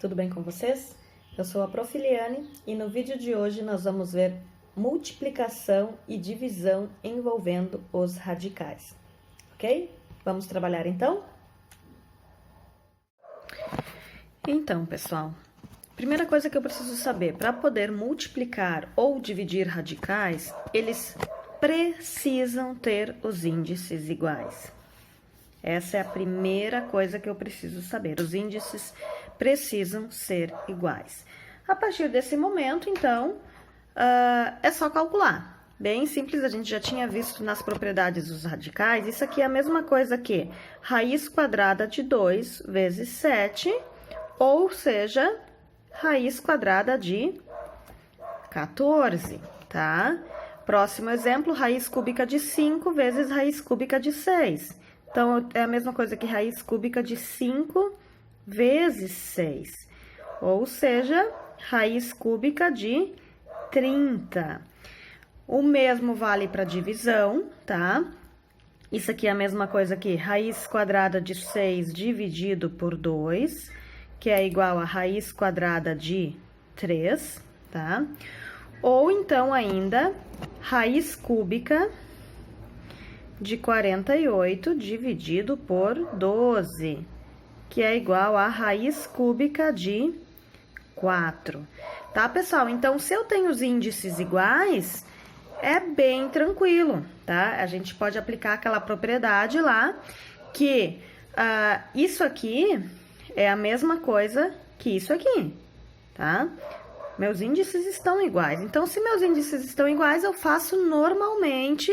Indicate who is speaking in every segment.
Speaker 1: tudo bem com vocês? Eu sou a Prof. Liane e no vídeo de hoje nós vamos ver multiplicação e divisão envolvendo os radicais, ok? Vamos trabalhar então? Então, pessoal, primeira coisa que eu preciso saber, para poder multiplicar ou dividir radicais, eles precisam ter os índices iguais. Essa é a primeira coisa que eu preciso saber. Os índices precisam ser iguais. A partir desse momento, então, é só calcular. Bem simples, a gente já tinha visto nas propriedades dos radicais. Isso aqui é a mesma coisa que raiz quadrada de 2 vezes 7, ou seja, raiz quadrada de 14, tá? Próximo exemplo, raiz cúbica de 5 vezes raiz cúbica de 6. Então, é a mesma coisa que raiz cúbica de 5 vezes 6, ou seja, raiz cúbica de 30. O mesmo vale para divisão, tá? Isso aqui é a mesma coisa que raiz quadrada de 6 dividido por 2, que é igual a raiz quadrada de 3, tá? Ou então ainda, raiz cúbica de 48 dividido por 12, que é igual a raiz cúbica de 4. Tá, pessoal? Então, se eu tenho os índices iguais, é bem tranquilo, tá? A gente pode aplicar aquela propriedade lá, que isso aqui é a mesma coisa que isso aqui, tá? Meus índices estão iguais. Então, se meus índices estão iguais, eu faço normalmente,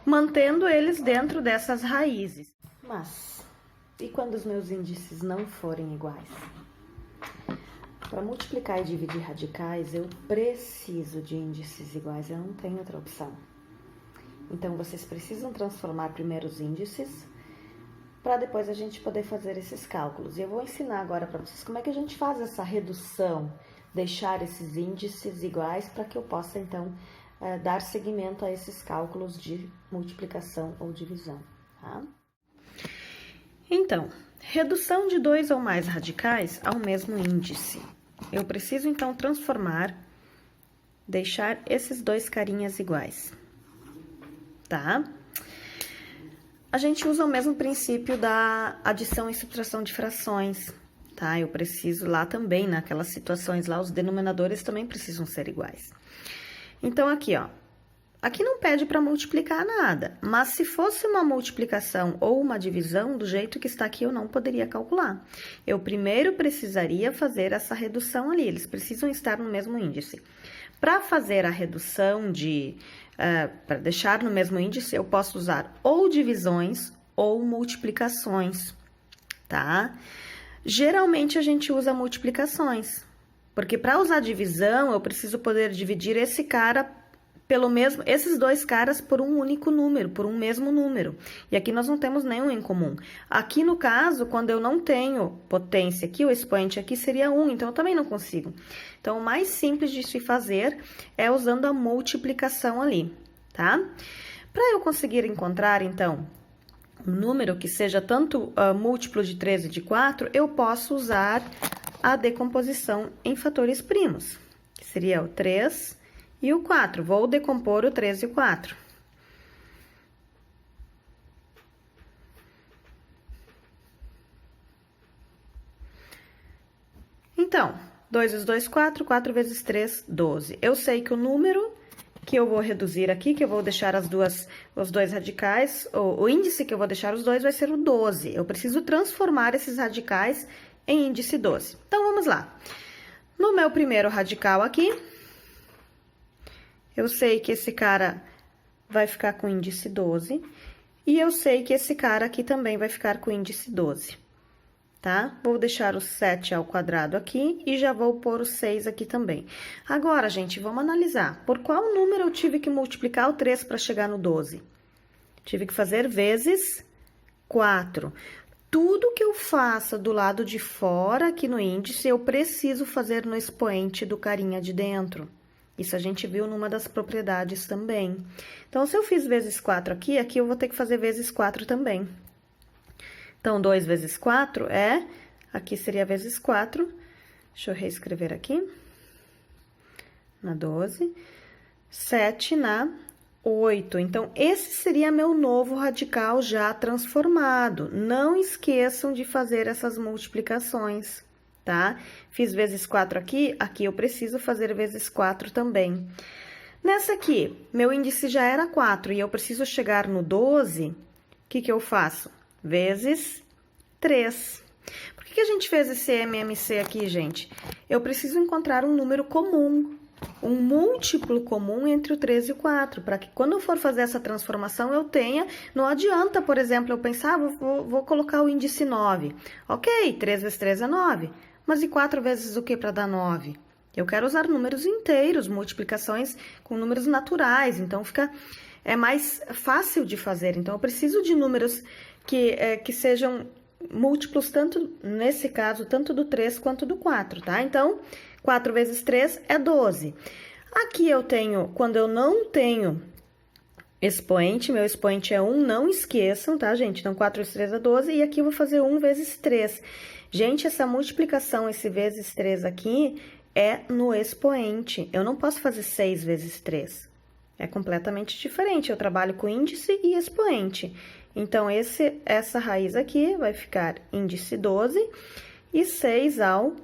Speaker 1: mantendo eles dentro dessas raízes. Mas, e quando os meus índices não forem iguais? Para multiplicar e dividir radicais, eu preciso de índices iguais, eu não tenho outra opção. Então, vocês precisam transformar primeiro os índices, para depois a gente poder fazer esses cálculos. E eu vou ensinar agora para vocês como é que a gente faz essa redução, deixar esses índices iguais para que eu possa, então, dar seguimento a esses cálculos de multiplicação ou divisão, tá? Então, redução de dois ou mais radicais ao mesmo índice. Eu preciso, então, transformar, deixar esses dois carinhas iguais, tá? A gente usa o mesmo princípio da adição e subtração de frações, tá? Eu preciso lá também, naquelas situações lá, os denominadores também precisam ser iguais. Então, aqui, ó, aqui não pede para multiplicar nada, mas se fosse uma multiplicação ou uma divisão, do jeito que está aqui, eu não poderia calcular. Eu primeiro precisaria fazer essa redução ali, eles precisam estar no mesmo índice. Para fazer a redução para deixar no mesmo índice, eu posso usar ou divisões ou multiplicações, tá? Geralmente, a gente usa multiplicações, porque para usar divisão, eu preciso poder dividir esse cara esses dois caras por um único número, por um mesmo número. E aqui nós não temos nenhum em comum. Aqui, no caso, quando eu não tenho potência aqui, o expoente aqui seria 1, então eu também não consigo. Então, o mais simples de se fazer é usando a multiplicação ali, tá? Para eu conseguir encontrar, então, um número que seja tanto múltiplo de 3 e de 4, eu posso usar a decomposição em fatores primos, que seria o 3 e o 4. Vou decompor o 3 e o 4. Então, 2 vezes 2, 4, 4 vezes 3, 12. Eu sei que o número que eu vou reduzir aqui, que eu vou deixar os dois radicais, o índice que eu vou deixar os dois vai ser o 12. Eu preciso transformar esses radicais em índice 12. Então, vamos lá. No meu primeiro radical aqui, eu sei que esse cara vai ficar com índice 12, e eu sei que esse cara aqui também vai ficar com índice 12, tá? Vou deixar o 7 ao quadrado aqui e já vou pôr o 6 aqui também. Agora, gente, vamos analisar. Por qual número eu tive que multiplicar o 3 para chegar no 12? Tive que fazer vezes 4. Tudo que eu faça do lado de fora aqui no índice, eu preciso fazer no expoente do carinha de dentro. Isso a gente viu numa das propriedades também. Então, se eu fiz vezes 4 aqui, aqui eu vou ter que fazer vezes 4 também. Então, 2 vezes 4 aqui seria vezes 4, Deixa eu reescrever aqui. Na 12. 7 na 8. Então, esse seria meu novo radical já transformado. Não esqueçam de fazer essas multiplicações, tá? Fiz vezes 4 aqui, aqui eu preciso fazer vezes 4 também. Nessa aqui, meu índice já era 4 e eu preciso chegar no 12, o que eu faço? Vezes 3. Por que a gente fez esse MMC aqui, gente? Eu preciso encontrar um número comum, um múltiplo comum entre o 3 e o 4, para que quando eu for fazer essa transformação eu tenha, não adianta, por exemplo, eu pensar, vou colocar o índice 9. Ok, 3 vezes 3 é 9, mas e 4 vezes o que para dar 9? Eu quero usar números inteiros, multiplicações com números naturais, então é mais fácil de fazer. Então, eu preciso de números que sejam múltiplos, tanto nesse caso, tanto do 3 quanto do 4, tá? Então, 4 vezes 3 é 12. Aqui eu tenho, quando eu não tenho expoente, meu expoente é 1, não esqueçam, tá, gente? Então, 4 vezes 3 é 12, e aqui eu vou fazer 1 vezes 3. Gente, essa multiplicação, esse vezes 3 aqui, é no expoente. Eu não posso fazer 6 vezes 3. É completamente diferente. Eu trabalho com índice e expoente. Então, essa raiz aqui vai ficar índice 12 e 6 ao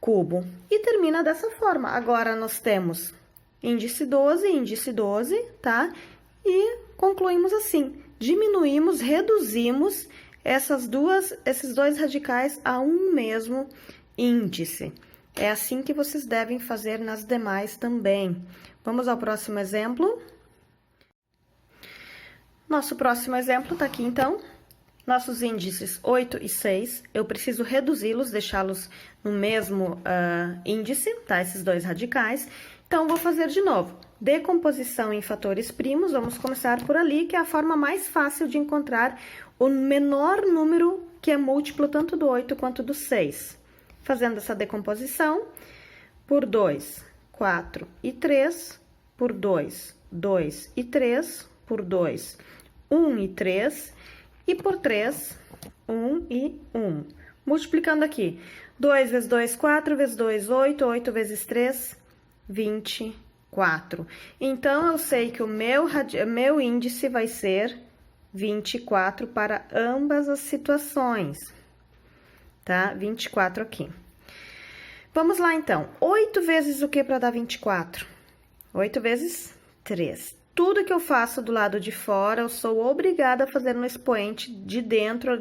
Speaker 1: cubo. E termina dessa forma. Agora, nós temos índice 12, tá? E concluímos assim. Diminuímos, reduzimos esses dois radicais a um mesmo índice. É assim que vocês devem fazer nas demais também. Vamos ao próximo exemplo. Nosso próximo exemplo tá aqui, então. Nossos índices 8 e 6, eu preciso reduzi-los, deixá-los no mesmo índice, tá? Esses dois radicais. Então, vou fazer de novo. Decomposição em fatores primos, vamos começar por ali, que é a forma mais fácil de encontrar o menor número que é múltiplo tanto do 8 quanto do 6. Fazendo essa decomposição, por 2, 4 e 3, por 2, 2 e 3, por 2, 1 e 3, e por 3, 1 e 1. Multiplicando aqui, 2 vezes 2, 4 vezes 2, 8, 8 vezes 3, 24. Então, eu sei que o meu índice vai ser 24 para ambas as situações. Tá? 24 aqui. Vamos lá, então. 8 vezes o que para dar 24? 8 vezes 3. Tudo que eu faço do lado de fora, eu sou obrigada a fazer no expoente de dentro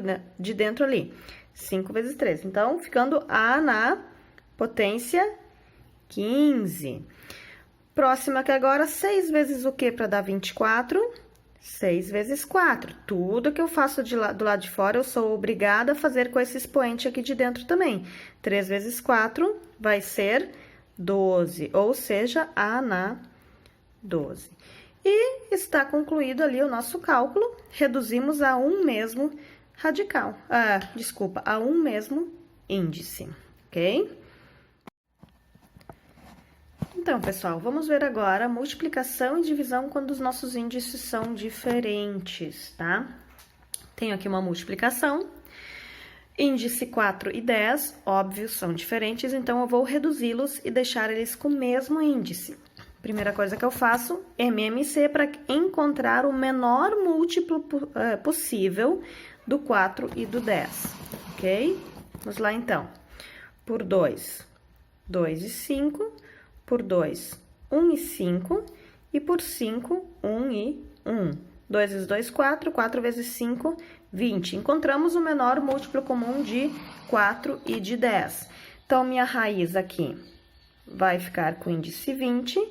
Speaker 1: ali. 5 vezes 3. Então, ficando A na potência 15. Próxima que agora, 6 vezes o que para dar 24? 6 vezes 4. Tudo que eu faço do lado de fora, eu sou obrigada a fazer com esse expoente aqui de dentro também. 3 vezes 4 vai ser 12, ou seja, A na 12. E está concluído ali o nosso cálculo. Reduzimos a um mesmo radical. A um mesmo índice, ok? Então, pessoal, vamos ver agora a multiplicação e divisão quando os nossos índices são diferentes, tá? Tenho aqui uma multiplicação. Índice 4 e 10, óbvio, são diferentes, então eu vou reduzi-los e deixar eles com o mesmo índice. Primeira coisa que eu faço, MMC, para encontrar o menor múltiplo possível do 4 e do 10, ok? Vamos lá, então. Por 2, 2 e 5. Por 2, 1 e 5. E por 5, 1 e 1. 2 vezes 2, 4. 4 vezes 5, 20. Encontramos o menor múltiplo comum de 4 e de 10. Então, minha raiz aqui vai ficar com o índice 20.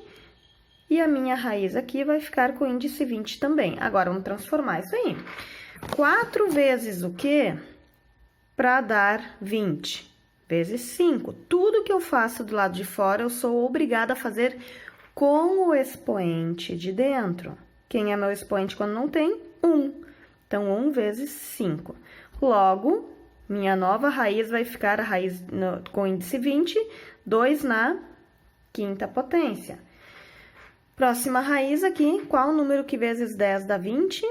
Speaker 1: E a minha raiz aqui vai ficar com o índice 20 também. Agora, vamos transformar isso aí. 4 vezes o quê? Para dar 20. Vezes 5. Tudo que eu faço do lado de fora, eu sou obrigada a fazer com o expoente de dentro. Quem é meu expoente quando não tem? 1. Então, 1 vezes 5. Logo, minha nova raiz vai ficar a raiz com índice 20, 2 na quinta potência. Próxima raiz aqui, qual o número que vezes 10 dá 20?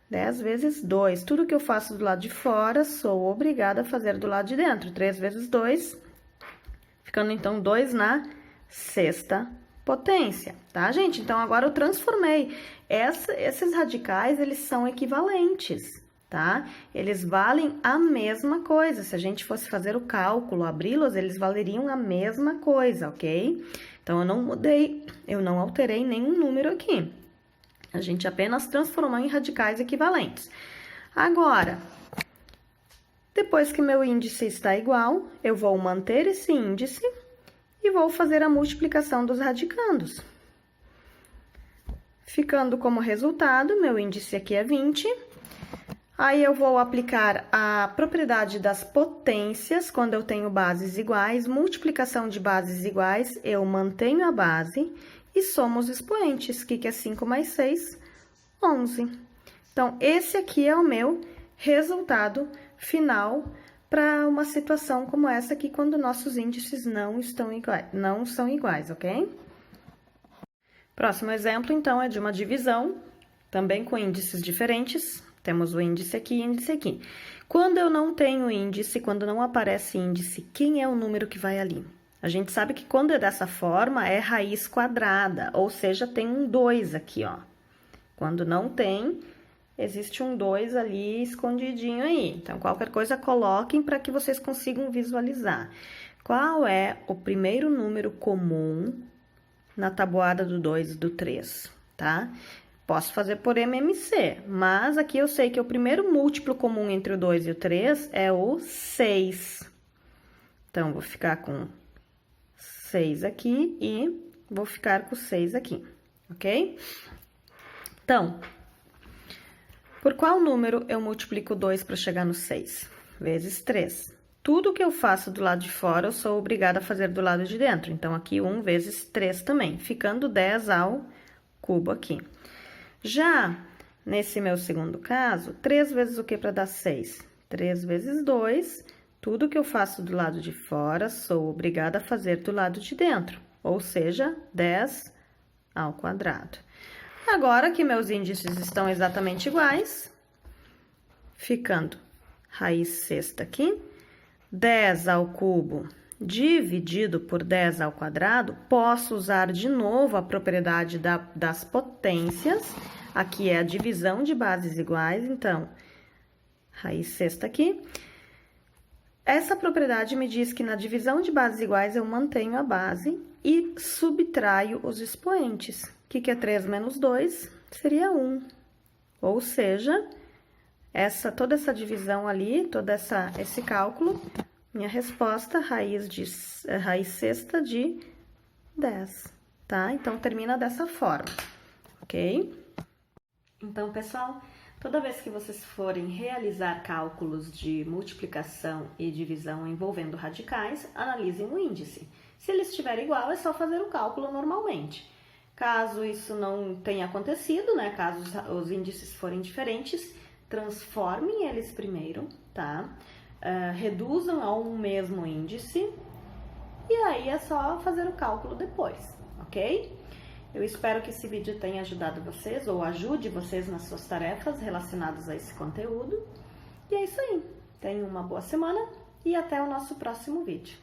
Speaker 1: 10 vezes 2. Tudo que eu faço do lado de fora, sou obrigada a fazer do lado de dentro. 3 vezes 2, ficando então 2 na sexta potência, tá, gente? Então, agora eu transformei. Esses radicais, eles são equivalentes, tá? Eles valem a mesma coisa. Se a gente fosse fazer o cálculo, abri-los, eles valeriam a mesma coisa, ok? Então, eu não mudei, eu não alterei nenhum número aqui. A gente apenas transformou em radicais equivalentes. Agora, depois que meu índice está igual, eu vou manter esse índice e vou fazer a multiplicação dos radicandos. Ficando como resultado, meu índice aqui é 20. Aí, eu vou aplicar a propriedade das potências, quando eu tenho bases iguais. Multiplicação de bases iguais, eu mantenho a base e somo os expoentes. O que é 5 mais 6? 11. Então, esse aqui é o meu resultado final para uma situação como essa aqui, quando nossos índices não são iguais, ok? Próximo exemplo, então, é de uma divisão, também com índices diferentes. Temos o índice aqui e índice aqui. Quando eu não tenho índice, quando não aparece índice, quem é o número que vai ali? A gente sabe que quando é dessa forma, é raiz quadrada, ou seja, tem um 2 aqui, ó. Quando não tem, existe um 2 ali escondidinho aí. Então, qualquer coisa, coloquem para que vocês consigam visualizar. Qual é o primeiro número comum na tabuada do 2 e do 3, tá? Posso fazer por MMC, mas aqui eu sei que o primeiro múltiplo comum entre o 2 e o 3 é o 6. Então, vou ficar com 6 aqui e vou ficar com 6 aqui, ok? Então, por qual número eu multiplico 2 para chegar no 6? Vezes 3. Tudo que eu faço do lado de fora, eu sou obrigada a fazer do lado de dentro. Então, aqui 1 vezes 3 também, ficando 10 ao cubo aqui. Já nesse meu segundo caso, 3 vezes o que para dar 6? 3 vezes 2, tudo que eu faço do lado de fora, sou obrigada a fazer do lado de dentro, ou seja, 10 ao quadrado. Agora que meus índices estão exatamente iguais, ficando raiz sexta aqui, 10 ao cubo dividido por 10 ao quadrado, posso usar de novo a propriedade das potências. Aqui é a divisão de bases iguais, então, raiz sexta aqui. Essa propriedade me diz que na divisão de bases iguais eu mantenho a base e subtraio os expoentes. O que é 3 menos 2? Seria 1. Ou seja, toda essa divisão ali, esse cálculo, minha resposta, raiz sexta de 10, tá? Então, termina dessa forma, ok? Então, pessoal, toda vez que vocês forem realizar cálculos de multiplicação e divisão envolvendo radicais, analisem o índice. Se ele estiver igual, é só fazer o cálculo normalmente. Caso isso não tenha acontecido, né? Caso os índices forem diferentes, transformem eles primeiro, tá? Reduzam a um mesmo índice e aí é só fazer o cálculo depois, ok? Eu espero que esse vídeo tenha ajudado vocês ou ajude vocês nas suas tarefas relacionadas a esse conteúdo. E é isso aí. Tenham uma boa semana e até o nosso próximo vídeo.